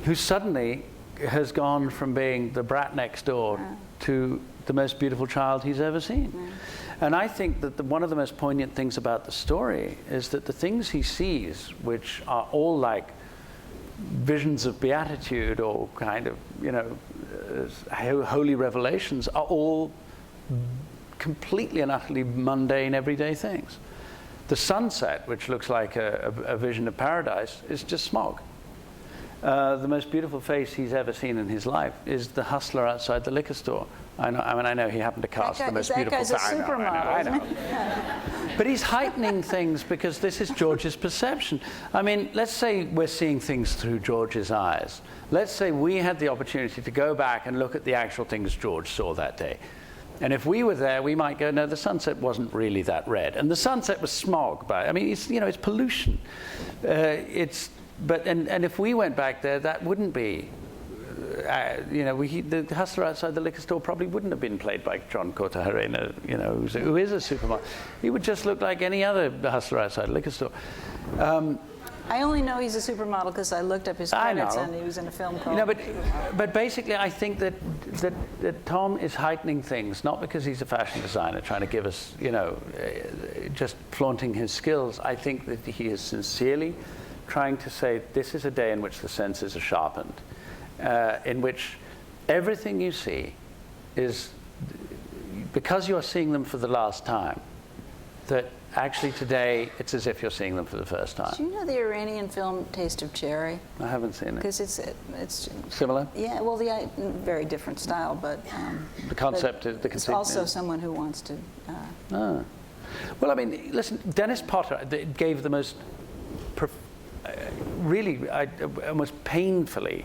who suddenly has gone from being the brat next door to the most beautiful child he's ever seen. And I think that one of the most poignant things about the story is that the things he sees, which are all like visions of beatitude or kind of, you know, holy revelations, are all completely and utterly mundane, everyday things. The sunset, which looks like a vision of paradise, is just smog. The most beautiful face he's ever seen in his life is the hustler outside the liquor store. I know he happened to cast the most beautiful. That guy's a supermodel. I know. But he's heightening things because this is George's perception. I mean, let's say we're seeing things through George's eyes. Let's say we had the opportunity to go back and look at the actual things George saw that day. And if we were there, we might go, no, the sunset wasn't really that red. And the sunset was smog, but I mean, it's, you know, it's pollution. And if we went back there, that wouldn't be, you know, the hustler outside the liquor store probably wouldn't have been played by John Cortajarena, you know, who is a supermodel. He would just look like any other hustler outside the liquor store. I only know he's a supermodel because I looked up his credits and he was in a film called... You know, but basically I think that Tom is heightening things, not because he's a fashion designer trying to give us, you know, just flaunting his skills. I think that he is sincerely trying to say this is a day in which the senses are sharpened, in which everything you see is, because you're seeing them for the last time, that actually today it's as if you're seeing them for the first time. Do you know the Iranian film Taste of Cherry? I haven't seen it. Because it's similar? Yeah, well, very different style, but the concept is the conceit. It's also someone who wants to. Well, I mean, listen, Dennis Potter gave the most really almost painfully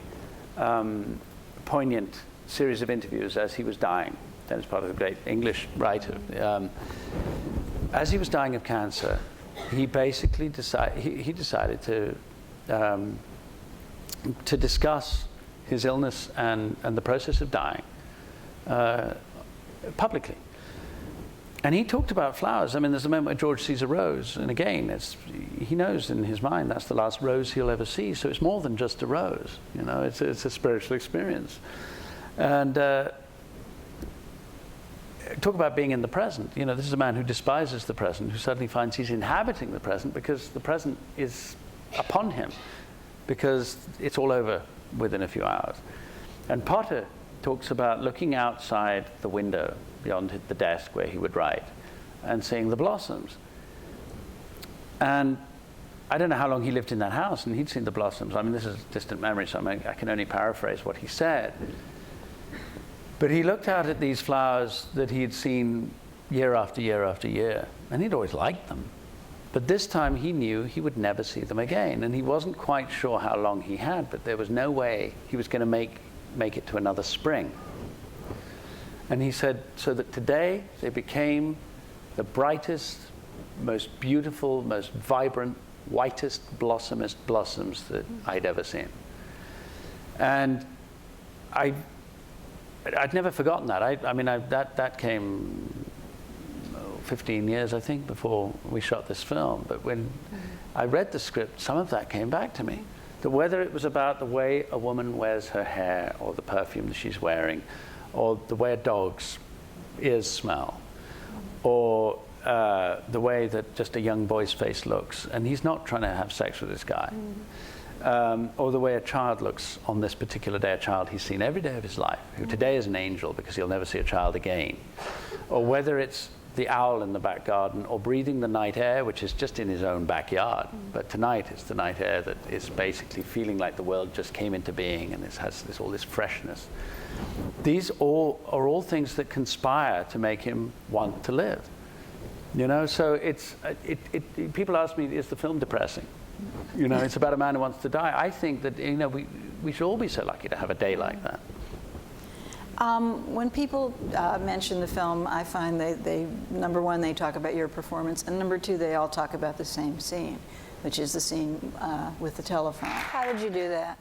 poignant series of interviews as he was dying. Dennis Potter, the great English writer. As he was dying of cancer, he basically decided to discuss his illness and the process of dying publicly. And he talked about flowers. I mean, there's a moment where George sees a rose, and again, he knows in his mind that's the last rose he'll ever see. So it's more than just a rose. You know, it's a spiritual experience. And talk about being in the present. You know, this is a man who despises the present, who suddenly finds he's inhabiting the present because the present is upon him, because it's all over within a few hours. And Potter talks about looking outside the window beyond the desk where he would write and seeing the blossoms. And I don't know how long he lived in that house, and he'd seen the blossoms. I mean, this is distant memory, so I can only paraphrase what he said. But he looked out at these flowers that he had seen year after year after year, and he'd always liked them. But this time he knew he would never see them again, and he wasn't quite sure how long he had, but there was no way he was going to make it to another spring. And he said, so that today they became the brightest, most beautiful, most vibrant, whitest, blossomest blossoms that I'd ever seen. And I'd never forgotten that. I mean, that came 15 years, I think, before we shot this film. But when I read the script, some of that came back to me. That whether it was about the way a woman wears her hair, or the perfume that she's wearing, or the way a dog's ears smell, or the way that just a young boy's face looks, and he's not trying to have sex with this guy, or the way a child looks on this particular day, a child he's seen every day of his life, who today is an angel because he'll never see a child again, or whether it's the owl in the back garden, or breathing the night air, which is just in his own backyard, but tonight it's the night air that is basically feeling like the world just came into being, and it has all this freshness. These are all things that conspire to make him want to live. You know, so people ask me, is the film depressing? You know, it's about a man who wants to die. I think that, you know, we should all be so lucky to have a day like that. When people mention the film, I find they number one, they talk about your performance, and number two, they all talk about the same scene, which is the scene with the telephone. How did you do that?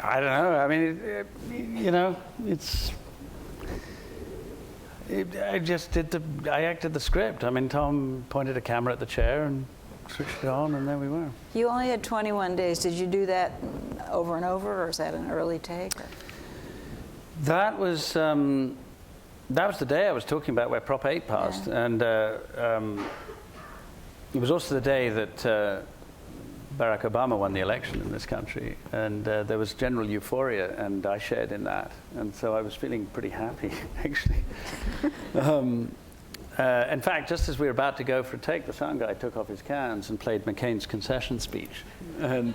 I don't know. I mean, you know, I acted the script. I mean, Tom pointed a camera at the chair, and switched it on, and there we were. You only had 21 days. Did you do that over and over, or is that an early take? Or? That was the day I was talking about where Prop 8 passed, and it was also the day that Barack Obama won the election in this country, and there was general euphoria, and I shared in that, and so I was feeling pretty happy, actually. In fact, just as we were about to go for a take, the sound guy took off his cans and played McCain's concession speech, and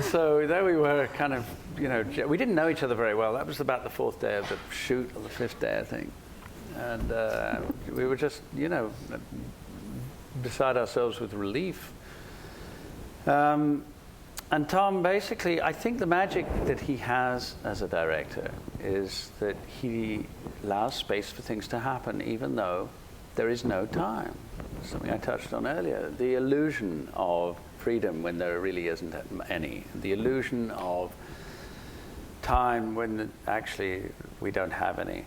so there we were, kind of, we didn't know each other very well. That was about the 4th day of the shoot, or the 5th day, I think, and we were just, beside ourselves with relief. And Tom, basically, I think the magic that he has as a director is that he allows space for things to happen, even though there is no time. Something I touched on earlier, the illusion of freedom when there really isn't any, the illusion of time when actually we don't have any.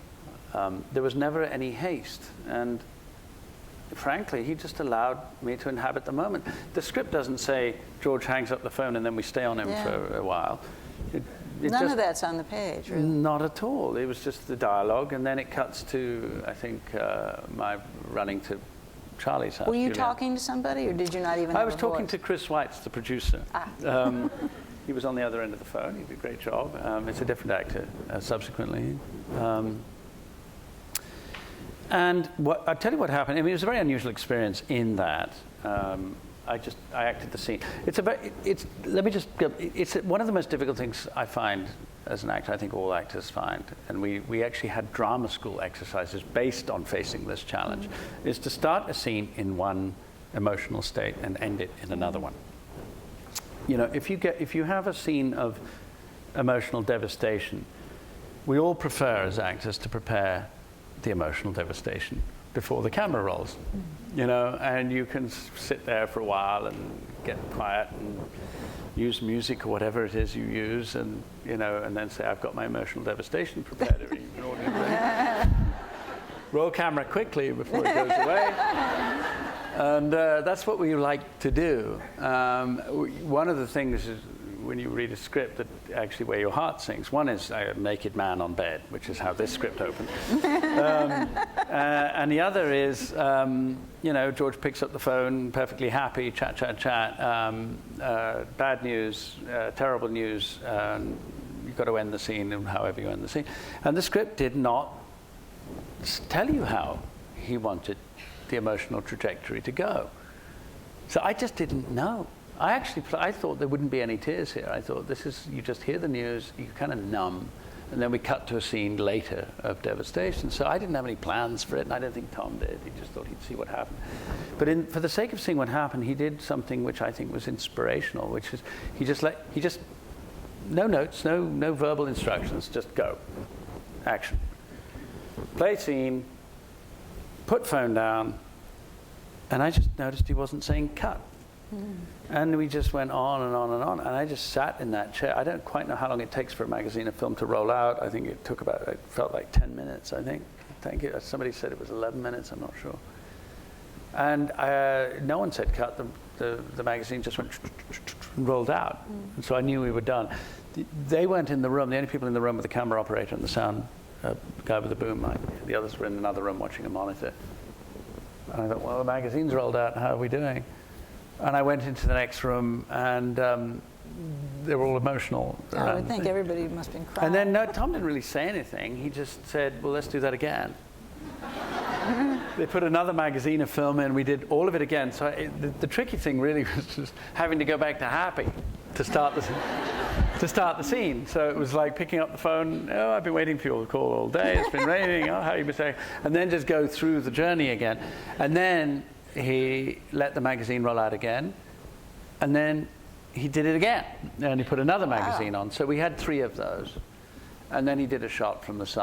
There was never any haste, and frankly, he just allowed me to inhabit the moment. The script doesn't say George hangs up the phone and then we stay on him for a while. None of that's on the page, really. Not at all. It was just the dialogue, and then it cuts to, I think, my running to Charlie's house. Were you talking to somebody, or did you not even have I was a talking voice? to Chris Weitz, the producer. He was on the other end of the phone. He did a great job. It's a different actor, subsequently. And I'll tell you what happened. I mean, it was a very unusual experience in that I acted the scene. It's one of the most difficult things I find as an actor. I think all actors find, and we actually had drama school exercises based on facing this challenge, is to start a scene in one emotional state and end it in another one. If you have a scene of emotional devastation, we all prefer as actors to prepare the emotional devastation before the camera rolls, and you can sit there for a while and get quiet and use music or whatever it is you use, and and then say, I've got my emotional devastation prepared. Roll camera quickly before it goes away. And that's what we like to do. One of the things is, when you read a script, that actually where your heart sinks. One is a naked man on bed, which is how this script opened. And the other is, George picks up the phone, perfectly happy, chat. Bad news, terrible news. You've got to end the scene, and however you end the scene. And the script did not tell you how he wanted the emotional trajectory to go. So I just didn't know. I thought there wouldn't be any tears here. I thought you just hear the news, you kind of numb, and then we cut to a scene later of devastation. So I didn't have any plans for it, and I don't think Tom did. He just thought he'd see what happened. But for the sake of seeing what happened, he did something which I think was inspirational, which is no notes, no verbal instructions, just go, action. Play scene, put phone down, and I just noticed he wasn't saying cut. And we just went on and on and on, and I just sat in that chair. I don't quite know how long it takes for a magazine of film to roll out. I think it felt like 10 minutes, I think. Somebody said it was 11 minutes, I'm not sure. And no one said cut. The magazine just went and rolled out. And so I knew we were done. They weren't in the room. The only people in the room were the camera operator and the sound guy with the boom mic. The others were in another room watching a monitor. And I thought, well, the magazine's rolled out. How are we doing? And I went into the next room, and they were all emotional. I would think everybody must have been crying. And then Tom didn't really say anything. He just said, well, let's do that again. They put another magazine of film in. We did all of it again. So the tricky thing really was just having to go back to Happy to start the scene. So it was like picking up the phone. Oh, I've been waiting for your call all day. It's been raining. Oh, how you been saying? And then just go through the journey again. And then he let the magazine roll out again, and then he did it again, and he put another magazine on. So we had 3 of those, and then he did a shot from the side.